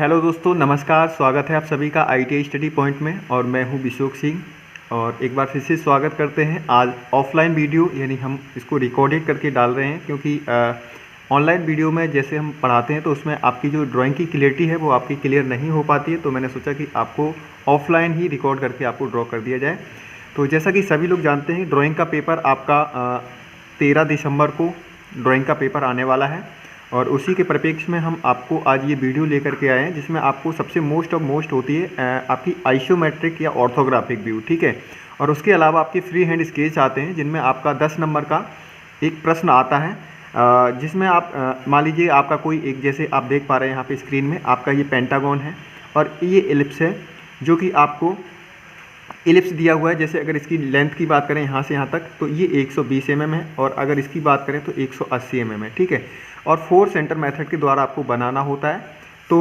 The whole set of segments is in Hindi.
हेलो दोस्तों, नमस्कार। स्वागत है आप सभी का ITI स्टडी पॉइंट में और मैं हूं बिशोक सिंह। और एक बार फिर से स्वागत करते हैं। आज ऑफलाइन वीडियो यानी हम इसको रिकॉर्डेड करके डाल रहे हैं, क्योंकि ऑनलाइन वीडियो में जैसे हम पढ़ाते हैं तो उसमें आपकी जो ड्राइंग की क्लियरिटी है वो आपकी क्लियर नहीं हो पाती है। तो मैंने सोचा कि आपको ऑफलाइन ही रिकॉर्ड करके आपको ड्रॉ कर दिया जाए। तो जैसा कि सभी लोग जानते हैं, ड्राइंग का पेपर आपका 13 दिसंबर को ड्राइंग का पेपर आने वाला है और उसी के परिप्रेक्ष्य में हम आपको आज ये वीडियो लेकर के आए हैं, जिसमें आपको सबसे मोस्ट होती है आपकी आइसोमेट्रिक या ऑर्थोग्राफिक व्यू, ठीक है। और उसके अलावा आपके फ्री हैंड स्केच आते हैं, जिनमें आपका 10 नंबर का एक प्रश्न आता है, जिसमें आप मान लीजिए आपका कोई एक, जैसे आप देख पा रहे हैं यहाँ पे स्क्रीन में, आपका ये पेंटागन है और ये एलिप्स है, जो कि आपको एलिप्स दिया हुआ है। जैसे अगर इसकी लेंथ की बात करें यहाँ से यहाँ तक, तो ये 120 mm है, और अगर इसकी बात करें तो 180 mm है, ठीक है। और 4 सेंटर मेथड के द्वारा आपको बनाना होता है। तो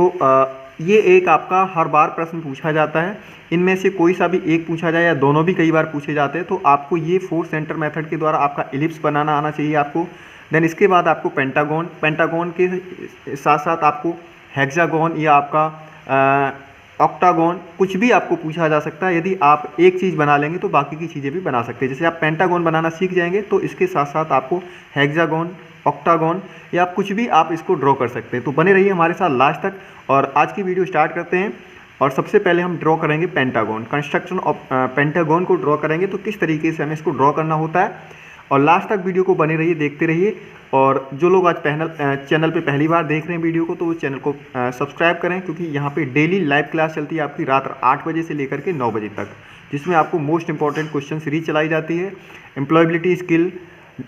ये एक आपका हर बार प्रश्न पूछा जाता है। इनमें से कोई सा भी एक पूछा जाए या दोनों भी कई बार पूछे जाते हैं, तो आपको ये 4 सेंटर मेथड के द्वारा आपका एलिप्स बनाना आना चाहिए आपको। देन इसके बाद आपको पेंटागन के साथ साथ आपको हेक्सागन या आपका ऑक्टागन, कुछ भी आपको पूछा जा सकता है। यदि आप एक चीज़ बना लेंगे तो बाकी की चीज़ें भी बना सकते हैं। जैसे आप पेंटागन बनाना सीख जाएंगे तो इसके साथ साथ आपको हेक्सागन, ऑक्टागन या आप कुछ भी आप इसको ड्रॉ कर सकते हैं। तो बने रहिए हमारे साथ लास्ट तक और आज की वीडियो स्टार्ट करते हैं। और सबसे पहले हम ड्रॉ करेंगे पेंटागन, कंस्ट्रक्शन ऑफ पेंटागन को ड्रॉ करेंगे। तो किस तरीके से हमें इसको ड्रॉ करना होता है, और लास्ट तक वीडियो को बने रहिए, देखते रहिए। और जो लोग आज चैनल पे पहली बार देख रहे हैं वीडियो को, तो वो चैनल को सब्सक्राइब करें, क्योंकि यहाँ पे डेली लाइव क्लास चलती है आपकी रात 8 बजे से लेकर के 9 बजे तक, जिसमें आपको मोस्ट इंपॉर्टेंट क्वेश्चन सीरीज चलाई जाती है। एम्प्लॉयबिलिटी स्किल,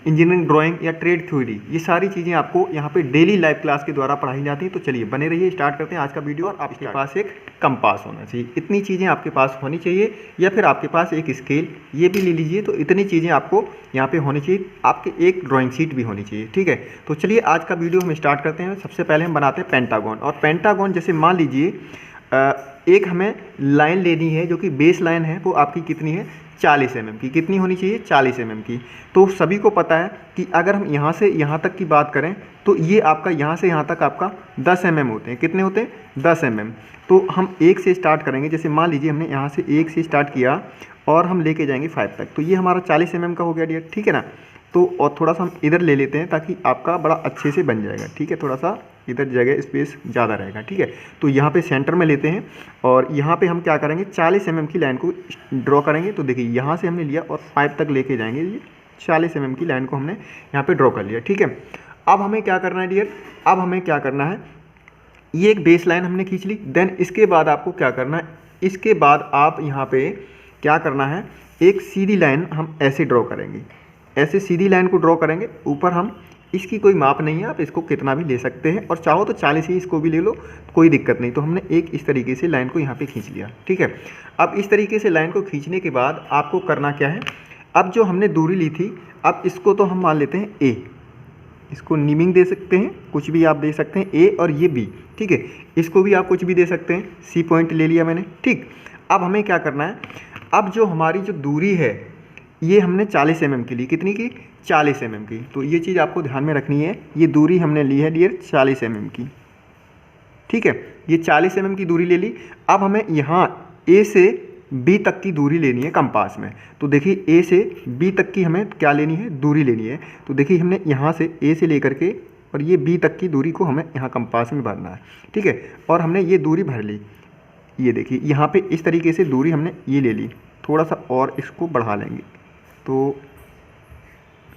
इंजीनियरिंग ड्राइंग या ट्रेड थ्योरी, ये सारी चीज़ें आपको यहाँ पे डेली लाइव क्लास के द्वारा पढ़ाई जाती हैं। तो चलिए बने रहिए, स्टार्ट करते हैं आज का वीडियो। और आपके पास एक कंपास होना चाहिए, इतनी चीज़ें आपके पास होनी चाहिए, या फिर आपके पास एक स्केल, ये भी ले लीजिए। तो इतनी चीज़ें आपको यहाँ पे होनी चाहिए। आपके एक ड्राइंग शीट भी होनी चाहिए, ठीक है। तो चलिए आज का वीडियो हम स्टार्ट करते हैं। सबसे पहले हम बनाते हैं पेंटागन। और पेंटागन जैसे मान लीजिए एक हमें लाइन लेनी है, जो कि बेस लाइन है, वो आपकी कितनी है, 40 mm की। कितनी होनी चाहिए, 40 mm की। तो सभी को पता है कि अगर हम यहाँ से यहाँ तक की बात करें तो ये आपका यहाँ से यहाँ तक आपका 10 mm होते हैं। कितने होते हैं, 10 mm। तो हम 1 से स्टार्ट करेंगे। जैसे मान लीजिए हमने यहाँ से 1 से स्टार्ट किया और हम लेके जाएंगे 5 तक, तो ये हमारा 40 mm का हो गया डियर, ठीक है ना। तो और थोड़ा सा हम इधर ले लेते हैं ताकि आपका बड़ा अच्छे से बन जाएगा, ठीक है। थोड़ा सा इधर जगह स्पेस ज़्यादा रहेगा, ठीक है। तो यहाँ पे सेंटर में लेते हैं और यहाँ पे हम क्या करेंगे, 40 mm की लाइन को ड्रॉ करेंगे। तो देखिए यहाँ से हमने लिया और 5 तक लेके जाएंगे। ये 40 mm की लाइन को हमने यहाँ पे ड्रॉ कर लिया, ठीक है। अब हमें क्या करना है डियर, अब हमें क्या करना है, ये एक बेस लाइन हमने खींच ली। देन इसके बाद आपको क्या करना है, इसके बाद आप यहाँ पे क्या करना है, एक सीधी लाइन हम ऐसे ड्रॉ करेंगे। ऐसे सीधी लाइन को ड्रॉ करेंगे। ऊपर हम, इसकी कोई माप नहीं है, आप इसको कितना भी ले सकते हैं, और चाहो तो 40 ही इसको भी ले लो, कोई दिक्कत नहीं। तो हमने एक इस तरीके से लाइन को यहाँ पे खींच लिया, ठीक है। अब इस तरीके से लाइन को खींचने के बाद आपको करना क्या है, अब जो हमने दूरी ली थी, अब इसको तो हम मान लेते हैं ए, इसको नीमिंग दे सकते हैं, कुछ भी आप दे सकते हैं, ए, और ये बी, ठीक है। इसको भी आप कुछ भी दे सकते हैं, सी पॉइंट ले लिया मैंने, ठीक। अब हमें क्या करना है, अब जो हमारी जो दूरी है, ये हमने 40 mm की ली। कितनी की, 40 mm की। तो ये चीज़ आपको ध्यान में रखनी है, ये दूरी हमने ली है डियर 40 mm की, ठीक है। ये 40 mm की दूरी ले ली। अब हमें यहाँ ए से बी तक की दूरी लेनी है कंपास में। तो देखिए ए से बी तक की हमें क्या लेनी है, दूरी लेनी है। तो देखिए हमने यहाँ से ए से लेकर के और ये बी तक की दूरी को हमें यहाँ कंपास में भरना है, ठीक है। और हमने ये दूरी भर ली। ये देखिए यहाँ पे इस तरीके से दूरी हमने ये ले ली। थोड़ा सा और इसको बढ़ा लेंगे, तो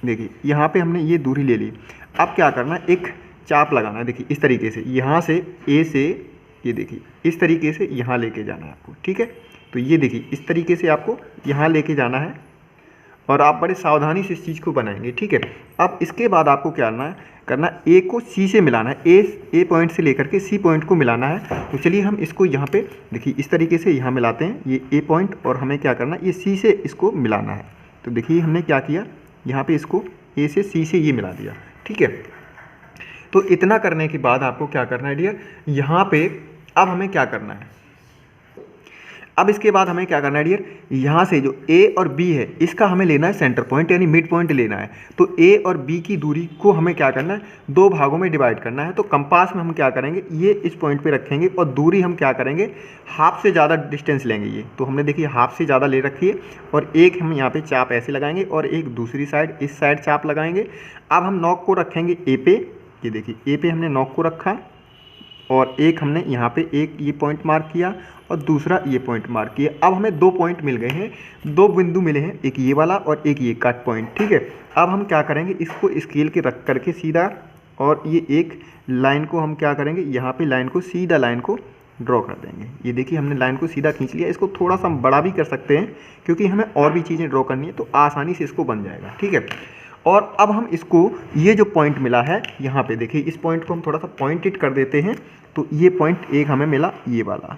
देखिए यहाँ पे हमने ये दूरी ले ली। अब क्या करना है, एक चाप लगाना है। देखिए इस तरीके से, यहाँ से ए से, ये देखिए इस तरीके से यहाँ लेके जाना है आपको, ठीक है। तो ये देखिए इस तरीके से आपको यहाँ लेके जाना है, और आप बड़े सावधानी से इस चीज़ को बनाएंगे, ठीक है। अब इसके बाद आपको क्या करना है, ए को सी से मिलाना है। ए पॉइंट से लेकर के सी पॉइंट को मिलाना है। तो चलिए हम इसको यहाँ पे देखिए इस तरीके से यहाँ मिलाते हैं, ये ए पॉइंट, और हमें क्या करना है, ये सी से इसको मिलाना है। तो देखिए हमने क्या किया, यहाँ पे इसको ए से सी से ये मिला दिया, ठीक है। तो इतना करने के बाद आपको क्या करना है डियर, यहाँ पे अब हमें क्या करना है, अब इसके बाद हमें क्या करना है डियर, यहाँ से जो ए और बी है इसका हमें लेना है सेंटर पॉइंट यानी मिड पॉइंट लेना है। तो ए और बी की दूरी को हमें क्या करना है, दो भागों में डिवाइड करना है। तो कंपास में हम क्या करेंगे, ये इस पॉइंट पे रखेंगे और दूरी हम क्या करेंगे, हाफ से ज़्यादा डिस्टेंस लेंगे। ये तो हमने देखिए हाफ से ज़्यादा ले रखी है और एक हम यहाँ पे चाप ऐसे लगाएंगे और एक दूसरी साइड इस साइड चाप लगाएंगे। अब हम नॉक को रखेंगे ए पे, ये देखिए ए पे हमने नॉक को रखा और एक हमने यहाँ पे एक ये पॉइंट मार्क किया और दूसरा ये पॉइंट मार्क किया। अब हमें दो पॉइंट मिल गए हैं, दो बिंदु मिले हैं, एक ये वाला और एक ये कट पॉइंट, ठीक है। अब हम क्या करेंगे, इसको स्केल के रख करके सीधा और ये एक लाइन को हम क्या करेंगे, यहाँ पे लाइन को सीधा लाइन को ड्रॉ कर देंगे। ये देखिए हमने लाइन को सीधा खींच लिया। इसको थोड़ा सा हम बड़ा भी कर सकते हैं क्योंकि हमें और भी चीज़ें ड्रॉ करनी है तो आसानी से इसको बन जाएगा, ठीक है। और अब हम इसको, ये जो पॉइंट मिला है यहाँ पे देखिए, इस पॉइंट को हम थोड़ा सा पॉइंटेड कर देते हैं। तो ये पॉइंट एक हमें मिला ये वाला,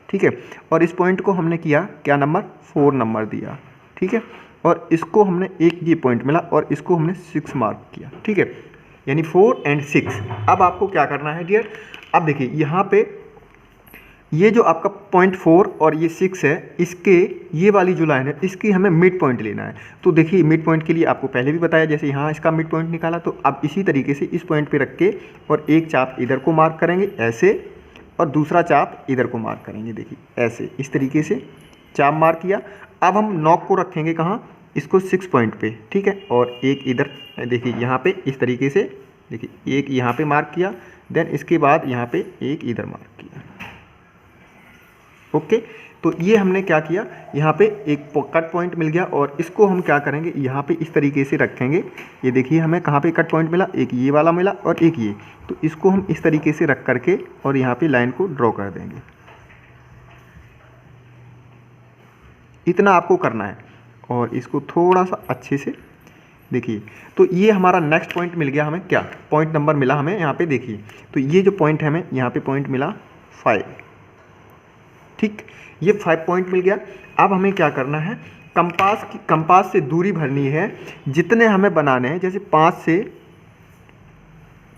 ठीक है। और इस पॉइंट को हमने किया क्या नंबर, 4 नंबर दिया, ठीक है। और इसको हमने एक ये पॉइंट मिला और इसको हमने 6 मार्क किया, ठीक है, यानी 4 और 6। अब आपको क्या करना है डियर, अब देखिए यहाँ पे ये जो आपका पॉइंट 4 और ये 6 है, इसके ये वाली जो लाइन है इसकी हमें मिड पॉइंट लेना है। तो देखिए मिड पॉइंट के लिए आपको पहले भी बताया, जैसे यहाँ इसका मिड पॉइंट निकाला, तो अब इसी तरीके से इस पॉइंट पे रख के और एक चाप इधर को मार्क करेंगे ऐसे और दूसरा चाप इधर को मार्क करेंगे, देखिए ऐसे, इस तरीके से चाप मार्क किया। अब हम नॉक को रखेंगे कहाँ, इसको 6 पॉइंट पे, ठीक है। और एक इधर देखिए यहाँ पे इस तरीके से, देखिए एक यहाँ पे मार्क किया, देन इसके बाद यहाँ पे एक इधर मार्क किया, ओके। तो ये हमने क्या किया, यहाँ पे एक कट पॉइंट मिल गया और इसको हम क्या करेंगे, यहाँ पे इस तरीके से रखेंगे। ये देखिए हमें कहाँ पे कट पॉइंट मिला, एक ये वाला मिला और एक ये, तो इसको हम इस तरीके से रख करके और यहाँ पे लाइन को ड्रॉ कर देंगे। इतना आपको करना है और इसको थोड़ा सा अच्छे से देखिए। तो ये हमारा नेक्स्ट पॉइंट मिल गया हमें, क्या पॉइंट नंबर मिला हमें यहाँ पे देखिए। तो ये जो पॉइंट है हमें यहाँ पे पॉइंट मिला 5, ठीक, ये 5 पॉइंट मिल गया। अब हमें क्या करना है, कंपास से दूरी भरनी है जितने हमें बनाने हैं, जैसे 5 से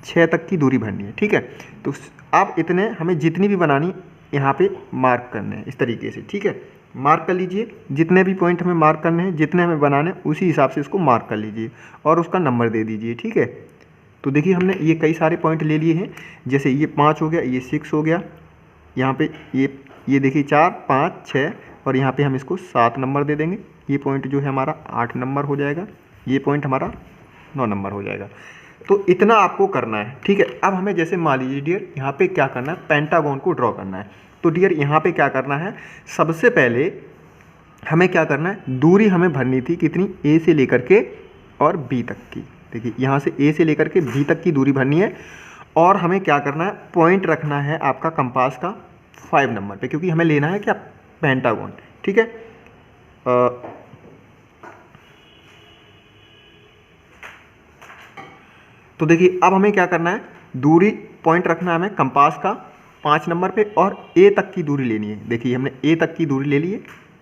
6 तक की दूरी भरनी है, ठीक है। तो अब इतने हमें जितनी भी बनानी यहाँ पे मार्क करने हैं इस तरीके से, ठीक है। मार्क कर लीजिए, जितने भी पॉइंट हमें मार्क करने हैं, जितने हमें बनाने हैं उसी हिसाब से इसको मार्क कर लीजिए और उसका नंबर दे दीजिए, ठीक है। तो देखिए हमने ये कई सारे पॉइंट ले लिए हैं, जैसे ये 5 हो गया, ये 6 हो गया, यहाँ पे ये देखिए 4, 5, 6 और यहाँ पे हम इसको 7 नंबर दे देंगे। ये पॉइंट जो है हमारा 8 नंबर हो जाएगा, ये पॉइंट हमारा 9 नंबर हो जाएगा। तो इतना आपको करना है, ठीक है। अब हमें जैसे मान लीजिए डियर यहाँ पे क्या करना है, पेंटागन को ड्रॉ करना है। तो डियर यहाँ पे क्या करना है, सबसे पहले हमें क्या करना है, दूरी हमें भरनी थी कितनी, ए से लेकर के और बी तक की। देखिए यहाँ से ए से लेकर के बी तक की दूरी भरनी है और हमें क्या करना है, पॉइंट रखना है आपका कंपास का 5 नंबर पे, क्योंकि हमें लेना है क्या, पेंटागन, ठीक है। तो देखिए अब हमें क्या करना है, दूरी पॉइंट रखना है हमें कंपास का 5 नंबर पे और ए तक की दूरी लेनी है। देखिए हमने ए तक की दूरी ले ली है,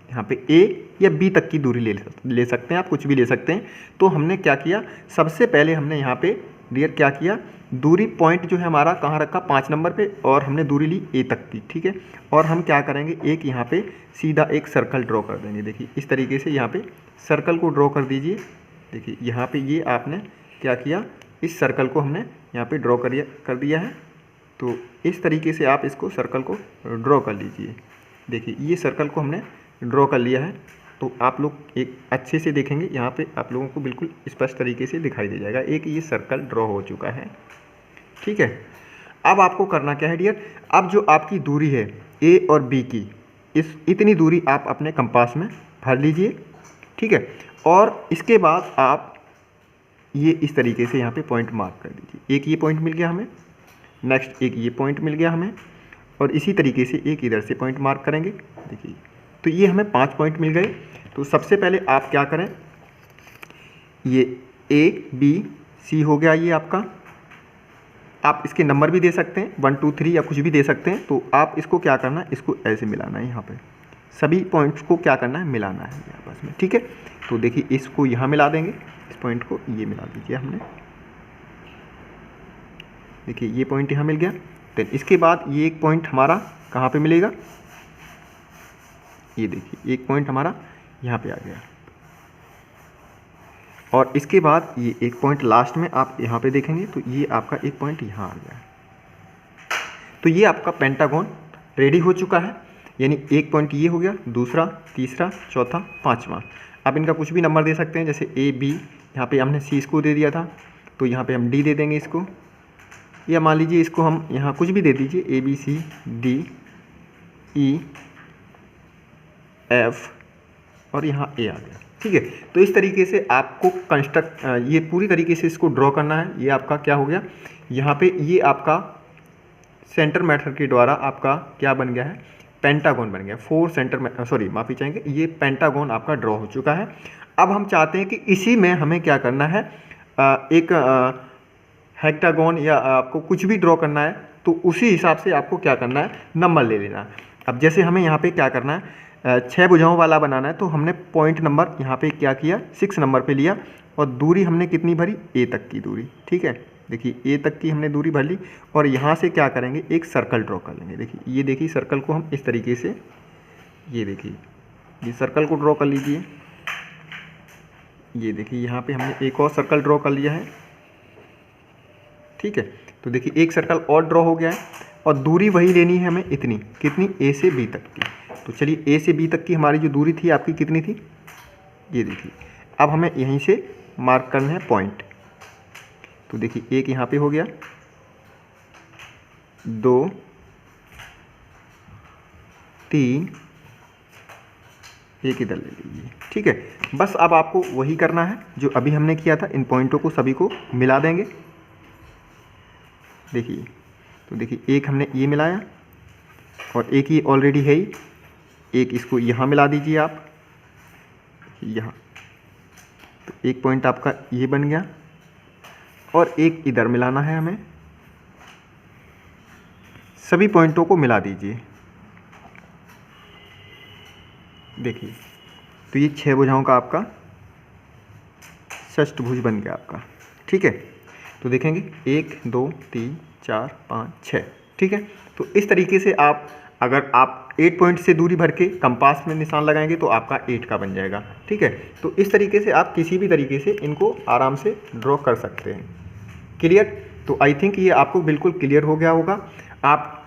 यहाँ पे ए या बी तक की दूरी ले सकते हैं आप, कुछ भी ले सकते हैं। तो हमने क्या किया, सबसे पहले हमने यहाँ पे डियर क्या किया, दूरी पॉइंट जो है हमारा कहाँ रखा, 5 नंबर पे, और हमने दूरी ली ए तक की, ठीक है। और हम क्या करेंगे, एक यहाँ पे सीधा एक सर्कल ड्रॉ कर देंगे। देखिए इस तरीके से यहाँ पे सर्कल को ड्रॉ कर दीजिए। देखिए यहाँ पे ये आपने क्या किया, इस सर्कल को हमने यहाँ पे ड्रॉ कर दिया है। तो इस तरीके से आप इसको सर्कल को ड्रॉ कर लीजिए। देखिए ये सर्कल को हमने ड्रॉ कर लिया है। तो आप लोग एक अच्छे से देखेंगे, यहाँ पे आप लोगों को बिल्कुल स्पष्ट तरीके से दिखाई दे जाएगा, एक ये सर्कल ड्रॉ हो चुका है, ठीक है। अब आपको करना क्या है डियर, अब जो आपकी दूरी है ए और बी की, इतनी दूरी आप अपने कंपास में भर लीजिए, ठीक है। और इसके बाद आप ये इस तरीके से यहाँ पे पॉइंट मार्क कर दीजिए। एक ये पॉइंट मिल गया हमें, नेक्स्ट एक ये पॉइंट मिल गया हमें, और इसी तरीके से एक इधर से पॉइंट मार्क करेंगे। देखिए तो ये हमें 5 पॉइंट मिल गए। तो सबसे पहले आप क्या करें, ये ए बी सी हो गया ये आपका, आप इसके नंबर भी दे सकते हैं 1 2 3 या कुछ भी दे सकते हैं। तो आप इसको क्या करना है, इसको ऐसे मिलाना है, यहाँ पे सभी पॉइंट्स को क्या करना है, मिलाना है आपस में, ठीक है। तो देखिए इसको यहाँ मिला देंगे, इस पॉइंट को ये मिला दीजिए हमने। देखिए ये पॉइंट यहाँ मिल गया। देन इसके बाद ये एक पॉइंट हमारा कहाँ पे मिलेगा, ये देखिए एक पॉइंट हमारा यहाँ पे आ गया, और इसके बाद ये एक पॉइंट लास्ट में आप यहाँ पे देखेंगे तो ये आपका एक पॉइंट यहाँ आ गया। तो ये आपका पेंटागन रेडी हो चुका है, यानी एक पॉइंट ये हो गया, दूसरा, तीसरा, चौथा, पाँचवा। आप इनका कुछ भी नंबर दे सकते हैं, जैसे ए बी, यहाँ पे हमने सी इसको दे दिया था तो यहाँ पे हम डी दे देंगे इसको, या मान लीजिए इसको हम यहाँ कुछ भी दे दीजिए, A B C D E F, और यहाँ ए आ गया। ठीक है, तो इस तरीके से आपको कंस्ट्रक्ट ये पूरी तरीके से इसको ड्रॉ करना है। ये आपका क्या हो गया, यहाँ पे ये आपका सेंटर मेथड के द्वारा आपका क्या बन गया है, पेंटागन बन गया। 4 सेंटर में, सॉरी माफ़ी चाहेंगे, ये पेंटागन आपका ड्रॉ हो चुका है। अब हम चाहते हैं कि इसी में हमें क्या करना है, एक हेक्टागन या आपको कुछ भी ड्रॉ करना है, तो उसी हिसाब से आपको क्या करना है, नंबर ले लेना है। अब जैसे हमें यहाँ पे क्या करना है, 6 भुजाओं वाला बनाना है, तो हमने पॉइंट नंबर यहाँ पे क्या किया, 6 नंबर पे लिया, और दूरी हमने कितनी भरी, ए तक की दूरी। ठीक है, देखिए ए तक की हमने दूरी भर ली, और यहाँ से क्या करेंगे, एक सर्कल ड्रॉ कर लेंगे। देखिए ये देखिए सर्कल को हम इस तरीके से, ये देखिए ये सर्कल को ड्रॉ कर लीजिए। ये देखिए यहाँ पे हमने एक और सर्कल ड्रॉ कर लिया है। ठीक है, तो देखिए एक सर्कल और ड्रॉ हो गया है, और दूरी वही लेनी है हमें, इतनी, कितनी, ए से बी तक की। तो चलिए ए से बी तक की हमारी जो दूरी थी आपकी कितनी थी, ये देखिए। अब हमें यहीं से मार्क करना है पॉइंट। तो देखिए एक यहाँ पे हो गया, 2 3, एक इधर ले लीजिए। ठीक है, बस अब आपको वही करना है जो अभी हमने किया था, इन पॉइंटों को सभी को मिला देंगे। देखिए, तो देखिए एक हमने ये मिलाया, और एक ये ऑलरेडी है ही, एक इसको यहाँ मिला दीजिए आप, यहाँ, तो एक पॉइंट आपका ये बन गया, और एक इधर मिलाना है हमें। सभी पॉइंटों को मिला दीजिए। देखिए, तो ये 6 भुजाओं का आपका षष्ठभुज बन गया आपका। ठीक है, तो देखेंगे 1 2 3 4 5 6। ठीक है, तो इस तरीके से आप, अगर आप 8 पॉइंट से दूरी भर के कंपास में निशान लगाएंगे तो आपका 8 का बन जाएगा। ठीक है, तो इस तरीके से आप किसी भी तरीके से इनको आराम से ड्रॉ कर सकते हैं। क्लियर? तो आई थिंक ये आपको बिल्कुल क्लियर हो गया होगा। आप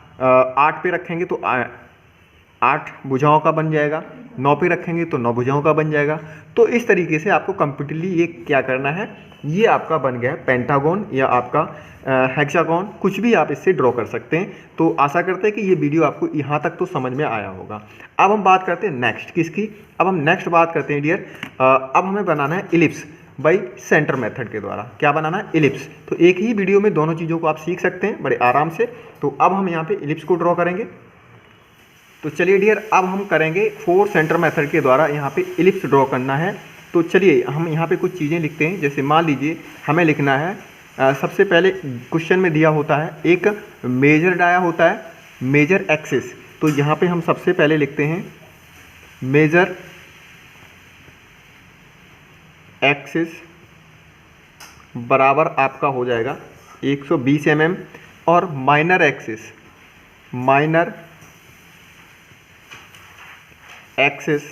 8 पे रखेंगे तो 8 भुजाओं का बन जाएगा, 9 पे रखेंगे तो 9 भुजाओं का बन जाएगा। तो इस तरीके से आपको कंप्लीटली ये क्या करना है, ये आपका बन गया है पेंटागन या आपका हेक्सागन, कुछ भी आप इससे ड्रॉ कर सकते हैं। तो आशा करते हैं कि ये वीडियो आपको यहाँ तक तो समझ में आया होगा। अब हम बात करते हैं नेक्स्ट किसकी, अब हम नेक्स्ट बात करते हैं डियर, अब हमें बनाना है इलिप्स बाई सेंटर मेथड के द्वारा। क्या बनाना है, इलिप्स। तो एक ही वीडियो में दोनों चीज़ों को आप सीख सकते हैं बड़े आराम से। तो अब हम यहाँ पे इलिप्स को ड्रॉ करेंगे। तो चलिए डियर, अब हम करेंगे 4 सेंटर मेथड के द्वारा यहाँ पे इलिप्स ड्रॉ करना है। तो चलिए हम यहाँ पे कुछ चीज़ें लिखते हैं। जैसे मान लीजिए हमें लिखना है, सबसे पहले क्वेश्चन में दिया होता है एक मेजर डाया होता है, मेजर एक्सिस। तो यहाँ पे हम सबसे पहले लिखते हैं मेजर एक्सिस बराबर आपका हो जाएगा 120 mm, और minor axis, minor axis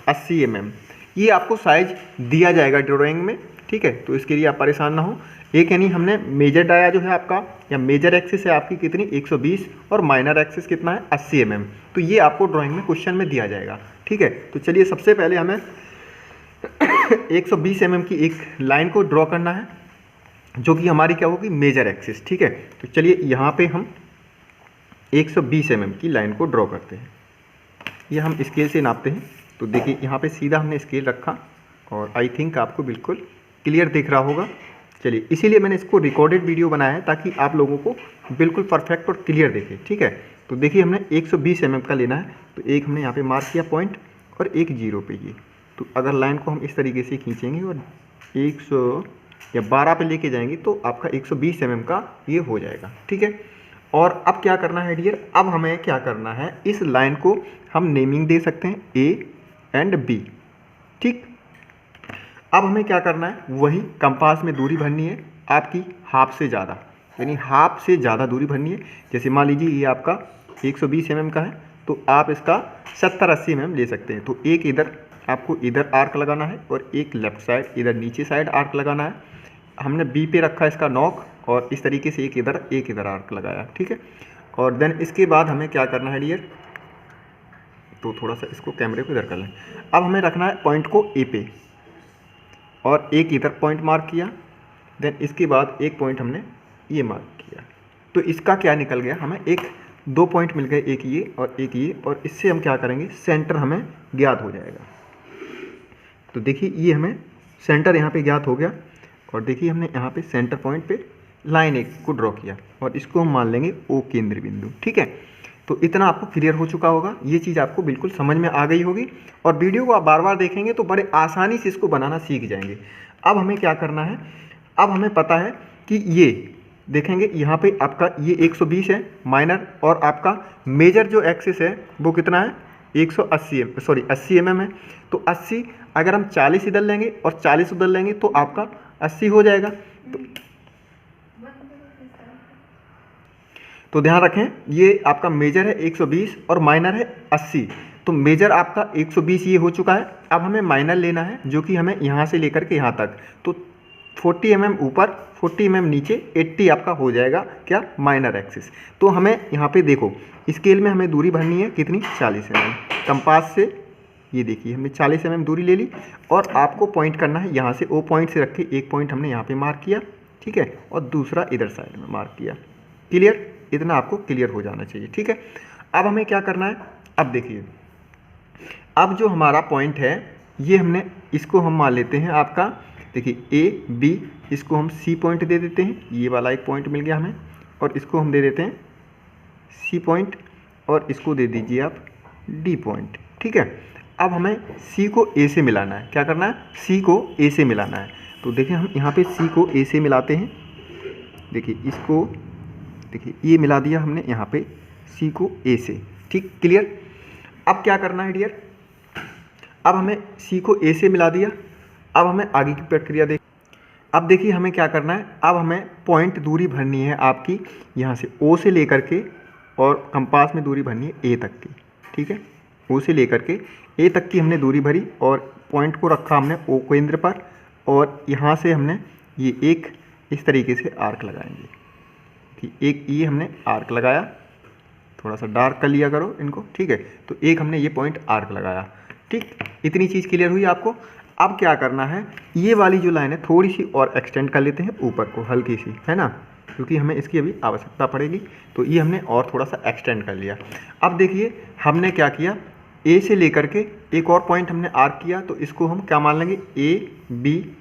80 mm। ये आपको साइज दिया जाएगा ड्राइंग में। ठीक है, तो इसके लिए आप परेशान ना हो। एक यानी हमने मेजर डाया जो है आपका, या मेजर एक्सिस है आपकी कितनी 120, और माइनर एक्सिस कितना है 80 mm। तो ये आपको ड्राइंग में क्वेश्चन में दिया जाएगा। ठीक है, तो चलिए सबसे पहले हमें 120 mm की एक लाइन को ड्रॉ करना है, जो कि हमारी क्या होगी, मेजर एक्सिस। ठीक है, तो चलिए यहाँ पे हम 120 mm की लाइन को ड्रॉ करते हैं। ये हम स्केल से नापते हैं। तो देखिए यहाँ पे सीधा हमने स्केल रखा, और आई थिंक आपको बिल्कुल क्लियर दिख रहा होगा। चलिए, इसीलिए मैंने इसको रिकॉर्डेड वीडियो बनाया है, ताकि आप लोगों को बिल्कुल परफेक्ट और क्लियर दिखे। ठीक है, तो देखिए हमने 120 mm का लेना है। तो एक हमने यहाँ पे मार्क किया पॉइंट, और एक जीरो पे ये। तो अगर लाइन को हम इस तरीके से खींचेंगे और 100 या 12 पे लेके जाएंगे, तो आपका 120 mm का ये हो जाएगा। ठीक है, और अब क्या करना है डियर, अब हमें क्या करना है, इस लाइन को हम नेमिंग दे सकते हैं ए एंड बी। ठीक, अब हमें क्या करना है, वही कंपास में दूरी भरनी है आपकी हाफ से ज़्यादा, यानी हाफ से ज़्यादा दूरी भरनी है। जैसे मान लीजिए ये आपका 120 mm का है, तो आप इसका 70-80 mm ले सकते हैं। तो एक इधर आपको इधर आर्क लगाना है और एक लेफ़्ट साइड इधर नीचे साइड आर्क लगाना है। हमने बी पे रखा इसका नॉक और इस तरीके से एक इधर आर्क लगाया, ठीक है। और देन इसके बाद हमें क्या करना है डियर, तो थोड़ा सा इसको कैमरे को इधर कर लें। अब हमें रखना है पॉइंट को ए पे और एक इधर पॉइंट मार्क किया, देन इसके बाद एक पॉइंट हमने ये मार्क किया। तो इसका क्या निकल गया, हमें एक 2 पॉइंट मिल गए, एक ये और एक ये, और इससे हम क्या करेंगे, सेंटर हमें ज्ञात हो जाएगा। तो देखिए ये हमें सेंटर यहाँ पे ज्ञात हो गया और देखिए हमने यहाँ पे सेंटर पॉइंट पे लाइन एक को ड्रॉ किया और इसको हम मान लेंगे ओ केंद्र बिंदु, ठीक है। तो इतना आपको क्लियर हो चुका होगा, ये चीज़ आपको बिल्कुल समझ में आ गई होगी और वीडियो को आप बार बार देखेंगे तो बड़े आसानी से इसको बनाना सीख जाएंगे। अब हमें क्या करना है, अब हमें पता है कि ये देखेंगे यहाँ पे आपका ये 120 है माइनर और आपका मेजर जो एक्सिस है वो कितना है 80 mm है। तो 80 अगर हम 40 इधर लेंगे और 40 उधर लेंगे तो आपका 80 हो जाएगा। तो ध्यान रखें ये आपका मेजर है 120 और माइनर है 80। तो मेजर आपका 120 ये हो चुका है। अब हमें माइनर लेना है जो कि हमें यहाँ से लेकर के यहाँ तक, तो 40 mm ऊपर 40 mm नीचे 80 आपका हो जाएगा क्या, माइनर एक्सिस। तो हमें यहाँ पे देखो स्केल में हमें दूरी भरनी है कितनी, 40 mm। कंपास से ये देखिए हमने 40 mm दूरी ले ली और आपको पॉइंट करना है यहाँ से, ओ पॉइंट से रख के एक पॉइंट हमने यहाँ पे मार्क किया, ठीक है, और दूसरा इधर साइड में मार्क किया। क्लियर, इतना आपको क्लियर हो जाना चाहिए, ठीक है। अब हमें क्या करना है, अब देखिए अब जो हमारा पॉइंट है ये हमने इसको हम मान लेते हैं आपका, देखिए ए बी, इसको हम सी पॉइंट दे देते हैं, ये वाला एक पॉइंट मिल गया हमें, और इसको हम दे देते हैं सी पॉइंट और इसको दे दीजिए आप डी पॉइंट, ठीक है। अब हमें सी को ए से मिलाना है, क्या करना है, सी को ए से मिलाना है। तो देखिए हम यहाँ पे सी को ए से मिलाते हैं, देखिए इसको देखिए ये मिला दिया हमने यहाँ पे सी को ए से, ठीक, क्लियर। अब क्या करना है डियर, अब हमें सी को ए से मिला दिया, अब हमें आगे की प्रक्रिया देख। अब देखिए हमें क्या करना है, अब हमें पॉइंट दूरी भरनी है आपकी यहाँ से ओ से लेकर के, और कंपास में दूरी भरनी है ए तक की, ठीक है। ओ से लेकर के ए तक की हमने दूरी भरी और पॉइंट को रखा हमने ओ केंद्र पर, और यहाँ से हमने ये एक इस तरीके से आर्क लगाएंगे कि एक ये हमने आर्क लगाया, थोड़ा सा डार्क कर लिया करो इनको, ठीक है। तो एक हमने ये पॉइंट आर्क लगाया, ठीक, इतनी चीज़ क्लियर हुई आपको। अब क्या करना है, ये वाली जो लाइन है थोड़ी सी और एक्सटेंड कर लेते हैं ऊपर को, हल्की सी, है ना, क्योंकि हमें इसकी अभी आवश्यकता पड़ेगी। तो ये हमने और थोड़ा सा एक्सटेंड कर लिया। अब देखिए हमने क्या किया, ए से लेकर के एक और पॉइंट हमने आर्क किया, तो इसको हम क्या मान लेंगे, ए बी,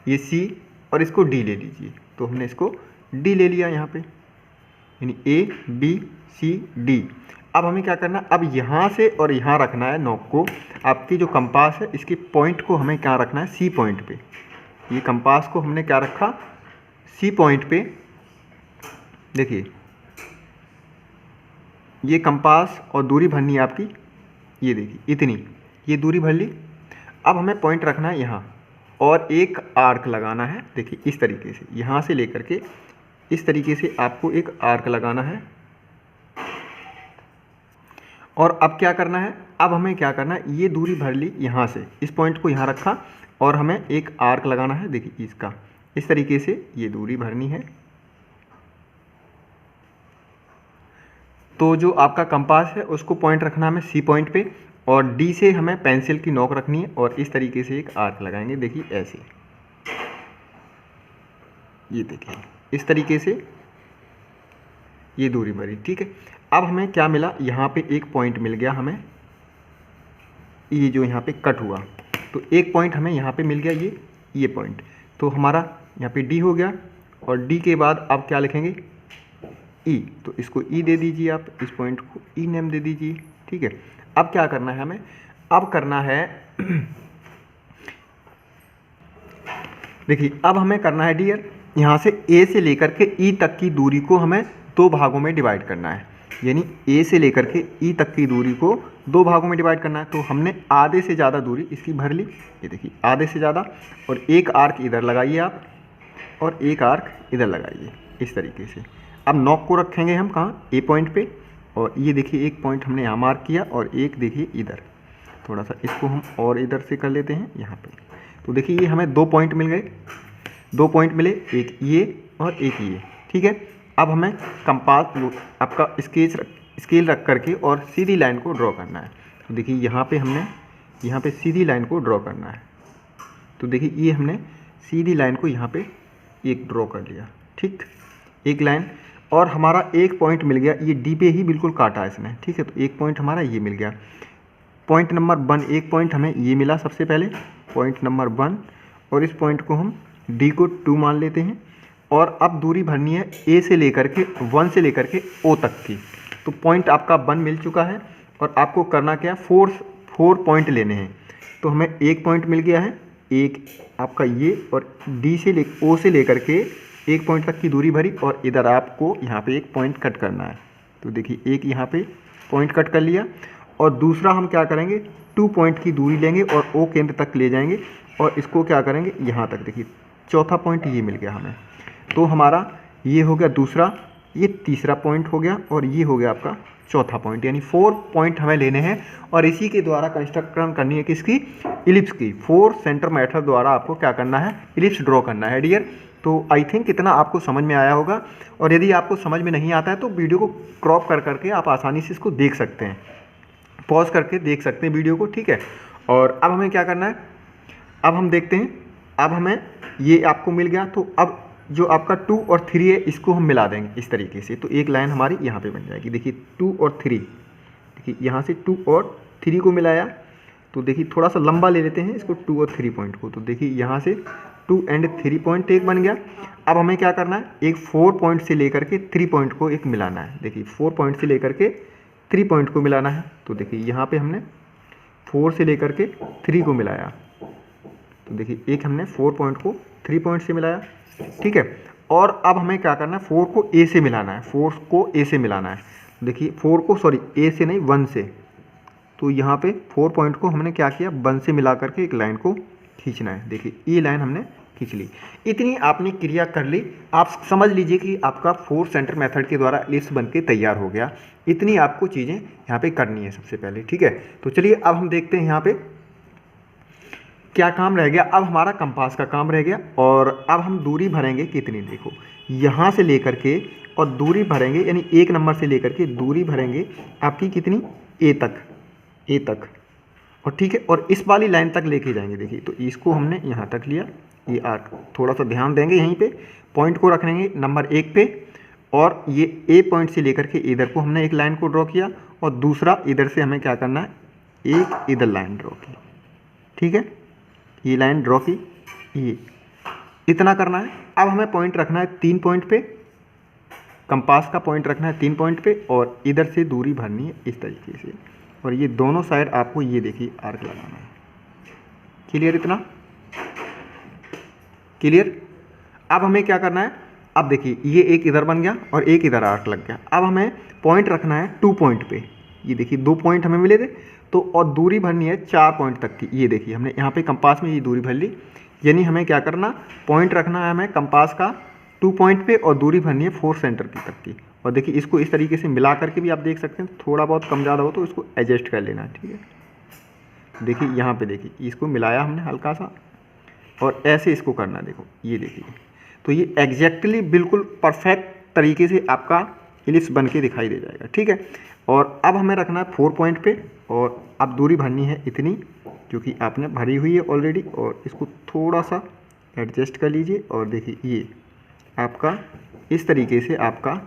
ये सी, और इसको डी ले लीजिए। तो हमने इसको डी ले लिया यहाँ पे, यानी ए बी सी डी। अब हमें क्या करना, अब यहाँ से और यहाँ रखना है नॉक को, आपकी जो कंपास है इसके पॉइंट को हमें क्या रखना है, सी पॉइंट पे। ये कंपास को हमने क्या रखा, सी पॉइंट पे। देखिए ये कंपास और दूरी भरनी है आपकी, ये देखिए इतनी, ये दूरी भर ली। अब हमें पॉइंट रखना है यहाँ और एक आर्क लगाना है, देखिए इस तरीके से, यहाँ से लेकर के इस तरीके से आपको एक आर्क लगाना है। और अब क्या करना है, अब हमें क्या करना है, ये दूरी भर ली यहाँ से, इस पॉइंट को यहाँ रखा और हमें एक आर्क लगाना है, देखिए इसका इस तरीके से ये दूरी भरनी है। तो जो आपका कंपास है उसको पॉइंट रखना हमें सी पॉइंट पे, और डी से हमें पेंसिल की नोक रखनी है और इस तरीके से एक आर्क लगाएंगे, देखिए ऐसे, ये देखिए इस तरीके से ये दूरी भरी, ठीक है। अब हमें क्या मिला, यहाँ पे एक पॉइंट मिल गया हमें, ये जो यहाँ पे कट हुआ, तो एक पॉइंट हमें यहाँ पे मिल गया, ये पॉइंट। तो हमारा यहाँ पे डी हो गया, और डी के बाद अब क्या लिखेंगे, ई, तो इसको ई दे दीजिए आप, इस पॉइंट को ई नेम दे दीजिए, ठीक है। अब क्या करना है हमें, अब करना है देखिए अब हमें करना है डियर, यहाँ से ए से लेकर के ई तक की दूरी को हमें 2 भागों में डिवाइड करना है, यानी ए से लेकर के ई तक की दूरी को 2 भागों में डिवाइड करना है। तो हमने आधे से ज़्यादा दूरी इसकी भर ली, ये देखिए आधे से ज़्यादा, और एक आर्क इधर लगाइए आप और एक आर्क इधर लगाइए इस तरीके से। अब नॉक को रखेंगे हम कहाँ, ए पॉइंट पे, और ये देखिए एक पॉइंट हमने यहाँ मार्क किया और एक देखिए इधर, थोड़ा सा इसको हम और इधर से कर लेते हैं यहाँ पे। तो देखिए ये हमें 2 पॉइंट मिल गए, 2 पॉइंट मिले, एक ये और एक ये, ठीक है। अब हमें कंपास आपका स्केल रख करके और सीधी लाइन को ड्रॉ करना है। तो देखिए यहाँ पे हमने यहाँ पे सीधी लाइन को ड्रॉ करना है। तो देखिए ये हमने सीधी लाइन को यहाँ पे एक ड्रॉ कर लिया, ठीक, एक लाइन। और हमारा एक पॉइंट मिल गया, ये डी पे ही बिल्कुल काटा इसने, ठीक है। तो एक पॉइंट हमारा ये मिल गया, पॉइंट नंबर 1, एक पॉइंट हमें ये मिला सबसे पहले, पॉइंट नंबर 1। और इस पॉइंट को हम डी को 2 मान लेते हैं। और अब दूरी भरनी है ए से लेकर के 1 से लेकर के ओ तक की। तो पॉइंट आपका 1 मिल चुका है और आपको करना क्या है, 4 पॉइंट लेने हैं। तो हमें एक पॉइंट मिल गया है, एक आपका ये, और डी से ओ से लेकर के एक पॉइंट तक की दूरी भरी, और इधर आपको यहाँ पे एक पॉइंट कट करना है। तो देखिए एक यहाँ पे पॉइंट कट कर लिया। और दूसरा हम क्या करेंगे, 2 पॉइंट की दूरी लेंगे और ओ केंद्र तक ले जाएंगे और इसको क्या करेंगे यहाँ तक। देखिए चौथा पॉइंट ये मिल गया हमें। तो हमारा ये हो गया दूसरा, ये तीसरा पॉइंट हो गया और ये हो गया आपका चौथा पॉइंट, यानी 4 पॉइंट हमें लेने हैं। और इसी के द्वारा कंस्ट्रक्शन करनी है किसकी, इलिप्स की। 4 सेंटर मेथड द्वारा आपको क्या करना है, इलिप्स ड्रॉ करना है डियर। तो आई थिंक इतना आपको समझ में आया होगा। और यदि आपको समझ में नहीं आता है तो वीडियो को क्रॉप कर करके आप आसानी से इसको देख सकते हैं, पॉज करके देख सकते हैं वीडियो को, ठीक है। और अब हमें क्या करना है, अब हम देखते हैं। अब हमें ये आपको मिल गया, तो अब जो आपका 2 और 3 है इसको हम मिला देंगे इस तरीके से। तो एक लाइन हमारी यहाँ पे बन जाएगी। देखिए 2 और 3, देखिए यहाँ से 2 और 3 को मिलाया। तो देखिए थोड़ा सा लंबा ले लेते हैं इसको, 2 और 3 पॉइंट को। तो देखिए यहाँ से 2 एंड 3 पॉइंट एक बन गया। अब हमें क्या करना है, एक 4 पॉइंट से लेकर के 3 पॉइंट को एक मिलाना है। देखिए 4 पॉइंट से लेकर के 3 पॉइंट को मिलाना है। तो देखिए यहाँ पे हमने 4 से लेकर के 3 को मिलाया। तो देखिए एक हमने 4 पॉइंट को 3 पॉइंट से मिलाया, ठीक है। और अब हमें क्या करना है, 4 को ए से मिलाना है, 4 को ए से मिलाना है। देखिए 4 को, सॉरी ए से नहीं 1 से। तो यहाँ पे 4 पॉइंट को हमने क्या किया, 1 से मिला करके एक लाइन को खींचना है। देखिए ये लाइन हमने खींच ली। इतनी आपने क्रिया कर ली। आप समझ लीजिए कि आपका 4 सेंटर मेथड के द्वारा इलिप्स बन के तैयार हो गया। इतनी आपको चीज़ें यहाँ पे करनी है सबसे पहले, ठीक है। तो चलिए अब हम देखते हैं यहाँ पे क्या काम रह गया। अब हमारा कंपास का काम रह गया। और अब हम दूरी भरेंगे कितनी, देखो यहाँ से लेकर के और दूरी भरेंगे, यानी 1 नंबर से लेकर के दूरी भरेंगे आपकी कितनी, ए तक, और ठीक है। और इस वाली लाइन तक लेके जाएंगे। देखिए तो इसको हमने यहाँ तक लिया, ये आर्क, थोड़ा सा ध्यान देंगे यहीं पे, पॉइंट को रखेंगे नंबर 1 पे। और ये ए पॉइंट से लेकर के इधर को हमने एक लाइन को ड्रॉ किया, और दूसरा इधर से हमें क्या करना है, एक इधर लाइन ड्रॉ की, ठीक है। ये लाइन ड्रॉ की, ये इतना करना है। अब हमें पॉइंट रखना है 3 पॉइंट पे, कंपास का पॉइंट रखना है 3 पॉइंट पे, और इधर से दूरी भरनी है इस तरीके से। और ये दोनों साइड आपको ये देखिए आर्क लगाना है। क्लियर, इतना क्लियर। अब हमें क्या करना है, अब देखिए ये एक इधर बन गया और एक इधर आर्क लग गया। अब हमें पॉइंट रखना है 2 पॉइंट पे। ये देखिए 2 पॉइंट हमें मिले थे, तो और दूरी भरनी है 4 पॉइंट तक की। ये देखिए हमने यहाँ पे कंपास में ये दूरी भर ली। यानी हमें क्या करना, पॉइंट रखना है हमें कंपास का 2 पॉइंट पे और दूरी भरनी है 4 सेंटर की तक की। और देखिए इसको इस तरीके से मिला करके भी आप देख सकते हैं, थोड़ा बहुत कम ज़्यादा हो तो इसको एडजस्ट कर लेना, ठीक है। देखिए यहाँ पे देखिए इसको मिलाया हमने हल्का सा, और ऐसे इसको करना है। देखो ये देखिए, तो ये एग्जैक्टली बिल्कुल परफेक्ट तरीके से आपका इलिप्स बन के दिखाई दे जाएगा, ठीक है। और अब हमें रखना है 4 पॉइंट पे, और अब दूरी भरनी है इतनी, क्योंकि आपने भरी हुई है ऑलरेडी। और इसको थोड़ा सा एडजस्ट कर लीजिए, और देखिए ये आपका इस तरीके से आपका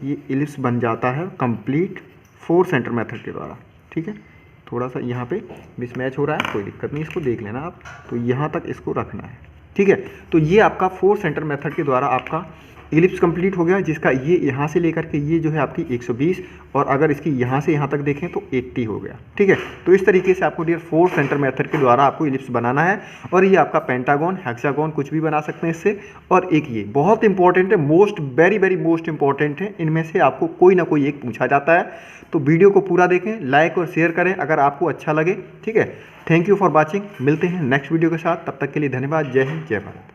ये इलिप्स बन जाता है कंप्लीट 4 सेंटर मेथड के द्वारा, ठीक है। थोड़ा सा यहाँ पे मिसमैच हो रहा है, कोई दिक्कत नहीं, इसको देख लेना आप। तो यहाँ तक इसको रखना है, ठीक है। तो ये आपका 4 सेंटर मेथड के द्वारा आपका इलिप्स कंप्लीट हो गया, जिसका ये यहाँ से लेकर के ये जो है आपकी 120, और अगर इसकी यहाँ से यहाँ तक देखें तो 80 हो गया, ठीक है। तो इस तरीके से आपको डियर 4 सेंटर मेथड के द्वारा आपको इलिप्स बनाना है। और ये आपका पेंटागन, हेक्सागन कुछ भी बना सकते हैं इससे। और एक ये बहुत इंपॉर्टेंट है, मोस्ट वेरी मोस्ट इंपॉर्टेंट है, इनमें से आपको कोई ना कोई एक पूछा जाता है। तो वीडियो को पूरा देखें, लाइक और शेयर करें अगर आपको अच्छा लगे, ठीक है। Thank you for watching. मिलते हैं नेक्स्ट वीडियो के साथ, तब तक के लिए धन्यवाद। जय हिंद, जय भारत।